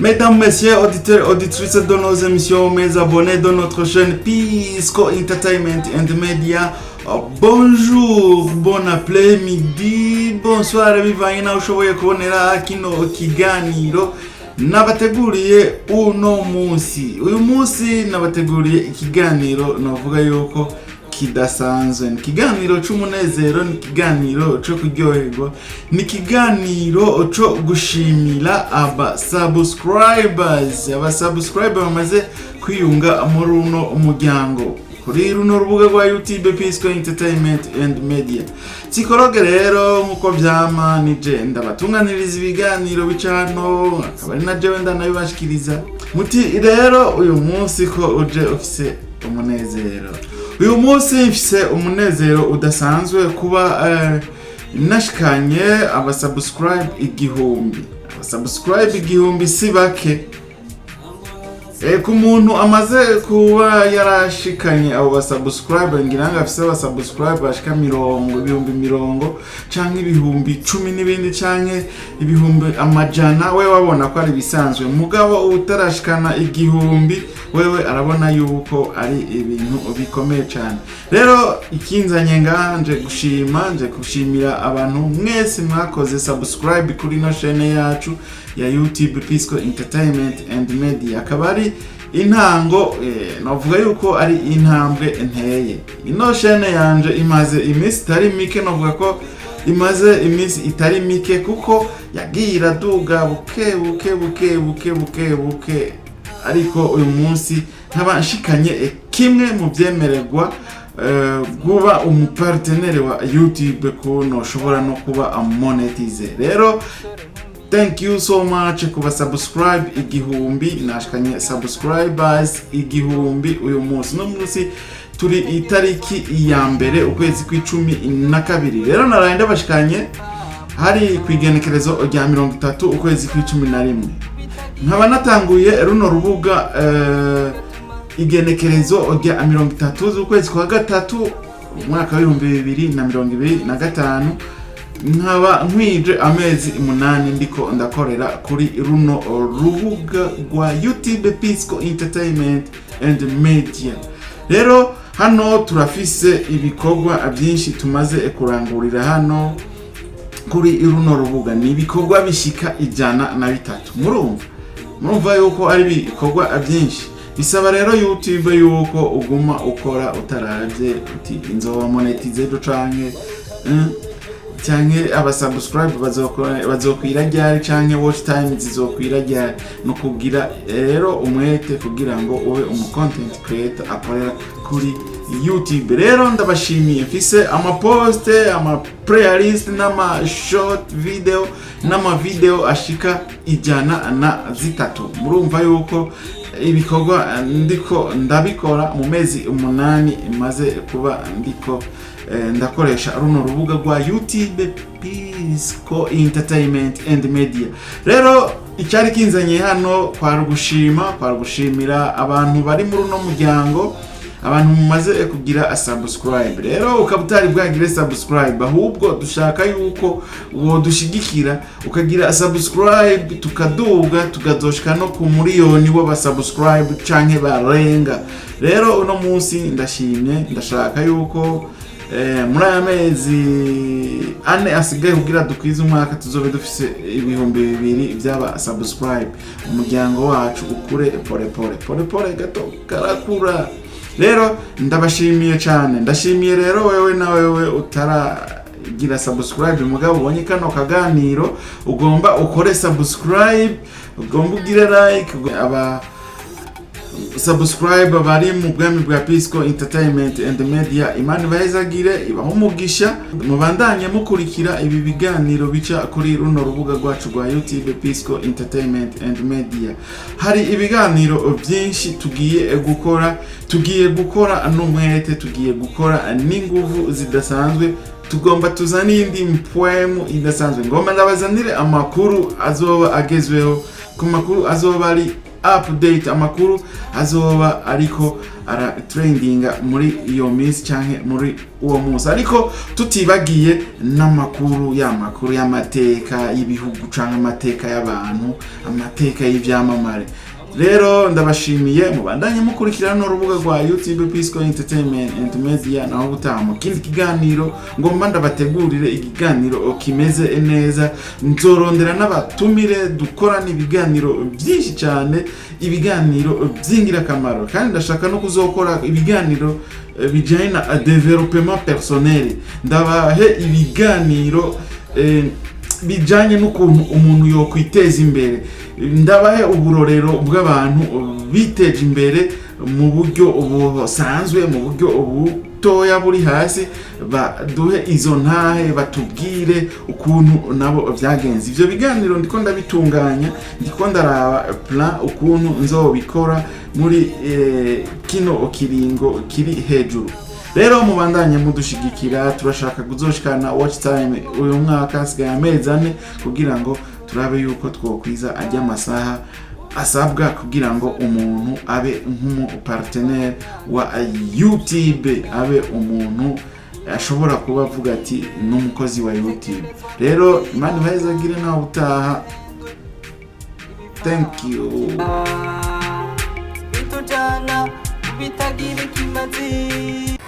Mesdames, messieurs, auditeurs, auditrices de nos émissions, mes abonnés de notre chaîne Pisco Entertainment and Media, bonjour, bon après-midi, bonsoir, bivanye naho ushoboye kubonera kino kiganiro nabateguriye uno munsi. Uyu munsi nabateguriye ikiganiro navuga yuko kidasanzwe, ni kiganiro c'umunezero, ni kiganiro co kuryoherwa, ni kiganiro co gushimira abasubscribers bamaze kwiyunga muri runo umuryango kuri runo rubuga rwa YouTube Pisco Entertainment and Media. Psikologe rero nkuko vyama nije ndabatunganiriza ibiganiro bicano, akaba ari na jewe ndanabibashikiriza. Muti rero uyu munsi ko uje ufise umunezero. Uyu munsi mfise umunezero udasanzwe kuba nashikanye abasubscribe igihumbi. Abasubscribe igihumbi si bake. Ku muntu amaze kuba yarashikanye abo basubscribe, ngiranga afise abasubscribe bashika ibihumbi mirongo canke ibihumbi 10 n'ibindi canke ibihumbi amajana, we wabona ko ari bisanzwe. Mugabo utarashikana igihumbi, wewe arabona yuko ari ibintu bikomeye cyane. Rero ikinzanye nganje gushimira abantu mwese mwakoze subscribe kuri no chaîne yacu ya YouTube Pisco Entertainment and Media. Akabari intango navuga yuko ari intambwe nteye. Ino chaîne yanje imaze imisi itari mike, navuga ko imaze imisi itari mike kuko yagira duga buke ariko uyu munsi nkaba nshikanye kimwe mu byemererwa kuba umupartenere wa YouTube ko noshobora no kuba monetize. Rero thank you so much kuba subscribe igihumbi, nashikanye subscribers igihumbi uyu munsi. No munsi turi itariki ya mbere ukwezi kwa12. Rero naraye ndabashikanye hari kwigenekerezo rya 30 ukwezi kwa11. Nkaba natanguye runo rubuga igenekerezo rya 30 z'ukwezi kwa gatatu umwaka wa 2025. Nkaba nkwije amezi 8 ndiko ndakorera kuri runo rubuga rwa YouTube Pisco Entertainment and Media. Rero hano turafise ibikorwa byinshi tumaze kurangurira hano kuri runo rubuga. Ni ibikorwa bishika 103. Murumva yuko ari ibikorwa byinshi. Bisaba rero YouTube yuko uguma ukora utaravye uti inzoba monetize do canke abasubscribe bazokwira ryari canke watch time zizokwira ryari, no kugira rero umwete kugira ngo ube content creator akorera kuri YouTube. Rero ndabashimiye, mfise post, playlist n'ama short video n'ama video ashika 103. Murumva yuko ibikorwa ndiko ndabikora mu mezi 8 imaze kuba ndiko ndakoresha runo rubuga rwa YouTube Pisco Entertainment and Media. Rero icyari kinzanye hano kwa gushimira abantu bari muri runo muryango, abantu mumaze kugira subscribe. Rero ukabutari bwagire subscribe, ahubwo dushaka yuko wo dushigikira ukagira subscribe, tukaduga tugazoshika no ku miliyoni w'abasubscribe canke barenga. Rero uno munsi ndashimye, ndashaka yuko muri aya mezi 4 asigaye kugira dukwize umwaka tuzobe dufise ibihumbi 2 by'aba subscribe. Umuryango wacu ukure pole gato karakura. Rero ndabashimiye cyane, ndashimiye rero wewe na wewe utaragira subscribe mugabo ubonye kano kaganiro, ugomba ukore subscribe, ugomba ugire like. Aba subscribe bari mu bwami bwa Pisco Entertainment and Media, Imana bahezagire, ibaho umugisha. Mubandanye mukurikira ibi biganiro bica kuri runo rubuga rwacu rwa YouTube Pisco Entertainment and Media. Hari ibiganiro byinshi tugiye gukora n'umwete, tugiye gukora n'inguvu zidasanzwe. Tugomba tuzana indi mpwemu idasanzwe. Ngomba ndabazanire amakuru azoba agezweho, ku makuru azoba ari update amakuru azoba ariko ara trendinga muri iyo minsi canke muri uwo munsi, ariko tutibagiye n'amakuru y'amateka y'ibihugu canke amateka y'abantu, amateka y'ivyamamare. Rero ndabashimiye, mubandanye mukurikirana urubuga rwa YouTube Pisco Entertainment and Media, naho gutaha kindi kiganiro ngomba ndabategurire ikiganiro kimeze neza. Nzorondera n'abatumire dukorana ibiganiro byinshi cyane, ibiganiro byingira kamaro, kandi ndashaka no kuzokora ibiganiro bijanye na development personnel. Ndabahe ibiganiro bijanye n'ukuntu umuntu yo kwiteza imbere, ndabahe uburorero bw'abantu biteje imbere mu buryo busanzwe, mu buryo butoya buri hasi, baduhe izo ntahe, batubwire ukuntu nabo vyagenze. Ivyo biganiro ndiko ndabitunganya, ndiko ndaraba plan ukuntu nzobikora muri kino kiringo kiri hejuru. Rero mubandanye mudushigikira, turashaka kuzoshikana watch time uyu mwaka asigaye amezi 4 kugira ngo turabe yuko twokwiza ajya amasaha asabwa kugira ngo umuntu abe nk'umu partenaire wa YouTube, abe umuntu ashobora kuba avuga ati n'umukozi wa YouTube. Rero Imana ibahezagire nawe utaha. Thank you. Bitujana bitagira kimazi.